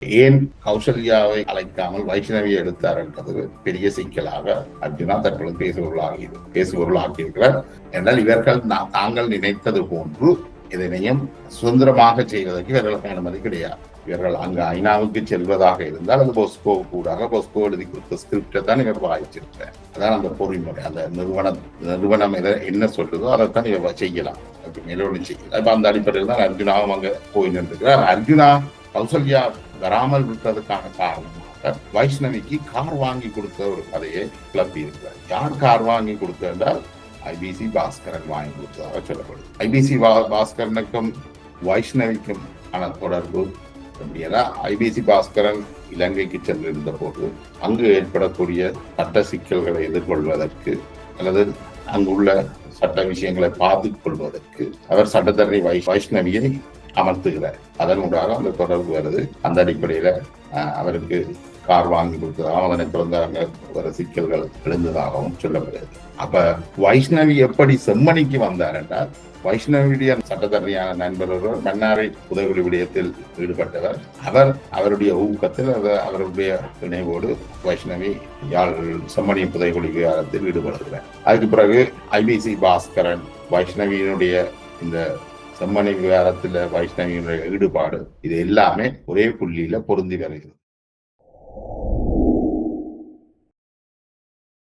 ஏன் கௌசல்யாவை அழைக்காமல் வைஷ்ணவியை எடுத்தார் என்பது பெரிய சிக்கலாக அர்ஜுனா தற்பொழுது பேசுபொருளாக்கியிருக்கிறார். என்றால் இவர்கள் தாங்கள் நினைத்தது போன்று இதனையும் சுதந்திரமாக செய்வதற்கு இவர்களுக்கு அனுமதி கிடையாது. இவர்கள் அங்கு ஐநாவுக்கு செல்வதாக இருந்தால் அது பொஸ்கோ கூடாக பொஸ்கோ எழுதி கொடுத்த ஸ்கிரிப்டை தான் இவர் வாய்ச்சிருக்கிறார். அதான் அந்த பொறிமுறை. அந்த நிறுவனம் என்ன சொல்றதோ அதைத்தான் இவர் செய்யலாம், மேலோடு செய்யலாம். இப்ப அந்த அடிப்படையில் தான் அர்ஜுனாவும் அங்க போய் நின்றுக்கிறார். அர்ஜுனா கௌசல்யா வராமல் விட்டதுக்கான காரணமாக வைஷ்ணவிக்கு கார் வாங்கி கொடுத்த ஒரு கதையை கிளப்பி இருக்கிறார். யார் கார் வாங்கி கொடுத்தால் ஐபிசி பாஸ்கரன் வாங்கி கொடுத்ததாக சொல்லப்படுது. ஐபிசி பாஸ்கரனுக்கும் வைஷ்ணவிக்கும் ஆன தொடர்பு அப்படின்னா, ஐபிசி பாஸ்கரன் இலங்கைக்கு சென்றிருந்த போது அங்கு ஏற்படக்கூடிய சட்ட சிக்கல்களை எதிர்கொள்வதற்கு அல்லது அங்குள்ள சட்ட விஷயங்களை பார்த்துக் கொள்வதற்கு அவர் சட்டத்தரணி வைஷ்ணவியை அமர்த்துகிறார். அதன் ஊடாக அந்த தொடர்பு வருது. அந்த அடிப்படையில அவருக்கு கார் வாங்கி கொடுத்ததாகவும் அதனை தொடர்ந்து அங்க வர சிக்கல்கள் எழுந்ததாகவும் சொல்லப்படுகிறது. அப்ப வைஷ்ணவி எப்படி செம்மணிக்கு வந்தார் என்றால், வைஷ்ணவியுடைய சட்டத்தரணியான நண்பர் ஒருவர் மன்னாரை புதைகுழி விடயத்தில் ஈடுபட்டவர். அவருடைய ஊக்கத்தில் அவருடைய இணைவோடு வைஷ்ணவி யாழ் செம்மணி புதைகுழி விவகாரத்தில் ஈடுபடுகிறார். அதுக்கு பிறகு ஐபிசி பாஸ்கரன் வைஷ்ணவியினுடைய இந்த செம்மணி விவகாரத்துல வைஷ்ணவியினுடைய ஈடுபாடு இது எல்லாமே ஒரே புள்ளியில பொருந்தி வருகிறது.